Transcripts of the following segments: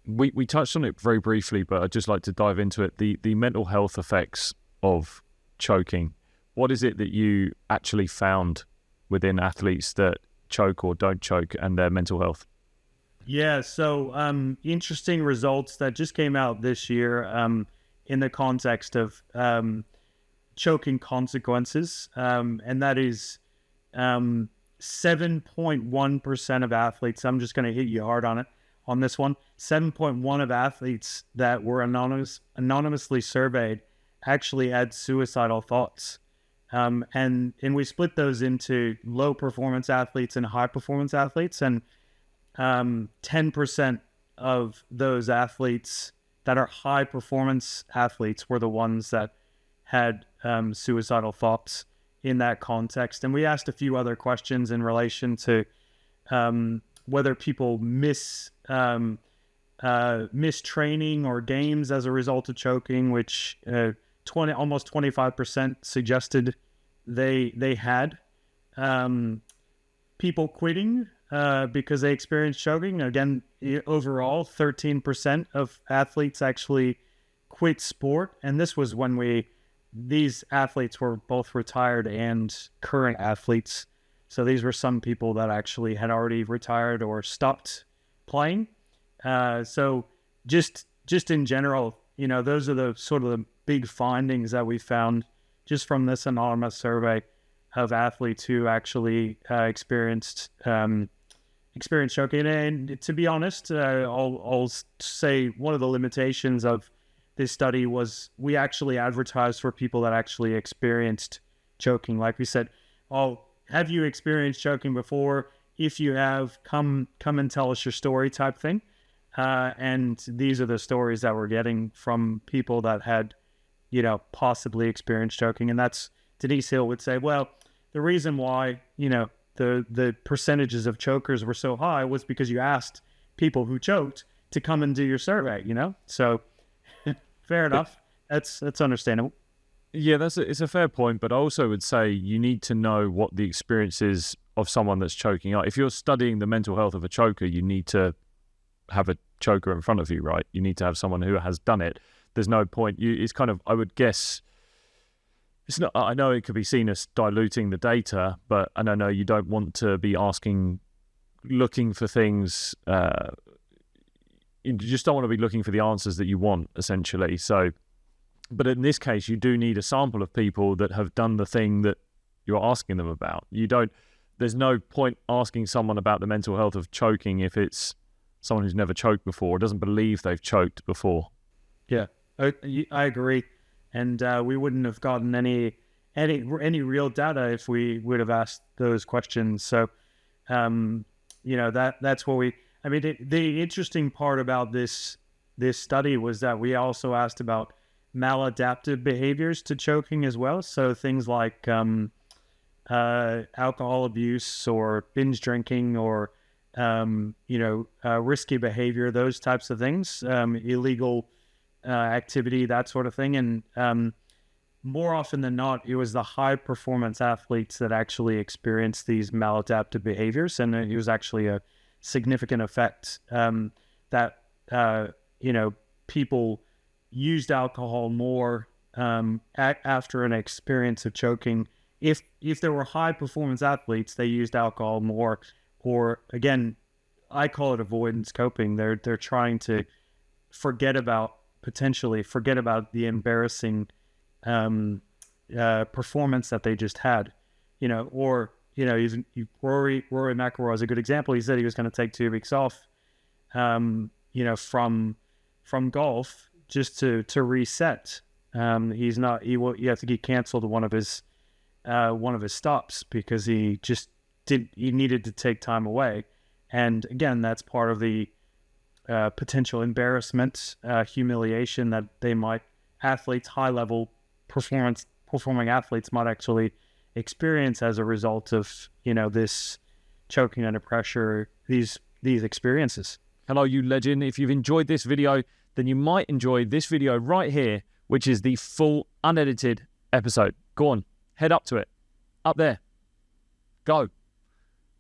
We touched on it very briefly, but I'd just like to dive into it. The mental health effects of choking. What is it that you actually found within athletes that choke or don't choke and their mental health? Yeah, so interesting results that just came out this year in the context of choking consequences, and that is 7.1% of athletes. I'm just going to hit you hard on it on this one. 7.1 of athletes that were anonymously surveyed actually had suicidal thoughts. And we split those into low performance athletes and high performance athletes. And 10% of those athletes that are high performance athletes were the ones that had suicidal thoughts in that context. And we asked a few other questions in relation to whether people miss training or games as a result of choking, which almost 25% suggested they had. People quitting because they experienced choking. Again, overall, 13% of athletes actually quit sport. And this was when these athletes were both retired and current athletes. So these were some people that actually had already retired or stopped playing. So just in general, those are the sort of the big findings that we found just from this anonymous survey of athletes who actually experienced choking. And to be honest, I'll say one of the limitations of this study was we actually advertised for people that actually experienced choking. Like we said, have you experienced choking before? If you have, come and tell us your story type thing. And these are the stories that we're getting from people that had, possibly experienced choking. And that's, Denise Hill would say, well, the reason why, the percentages of chokers were so high was because you asked people who choked to come and do your survey, So fair enough. That's understandable. Yeah, it's a fair point, but I also would say you need to know what the experience is of someone that's choking. If you're studying the mental health of a choker, you need to have a choker in front of you, right? You need to have someone who has done it. There's no point. It's kind of, I would guess, it's not. I know it could be seen as diluting the data, but and I know you don't want to be looking for things. You just don't want to be looking for the answers that you want, essentially. So, but in this case, you do need a sample of people that have done the thing that you're asking them about. There's no point asking someone about the mental health of choking if it's someone who's never choked before or doesn't believe they've choked before. Yeah, I agree. And we wouldn't have gotten any real data if we would have asked those questions. So, that's what the interesting part about this study was that we also asked about maladaptive behaviors to choking as well. So things like alcohol abuse or binge drinking or, risky behavior, those types of things, illegal activity, that sort of thing. And more often than not, it was the high performance athletes that actually experienced these maladaptive behaviors. And it was actually a significant effect that, people used alcohol more after an experience of choking. If there were high performance athletes, they used alcohol more, or again, I call it avoidance coping. They're trying to potentially forget about the embarrassing performance that they just had, Rory McIlroy is a good example. He said he was going to take 2 weeks off, from golf just to reset. He had to get canceled one of his stops because he needed to take time away. And again, that's part of the potential embarrassment, humiliation that high level performing athletes might actually experience as a result of, this choking under pressure, these experiences. Hello, you legend. If you've enjoyed this video, then you might enjoy this video right here, which is the full unedited episode. Go on, head up to it. Up there. Go.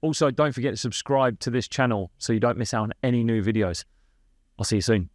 Also, don't forget to subscribe to this channel so you don't miss out on any new videos. I'll see you soon.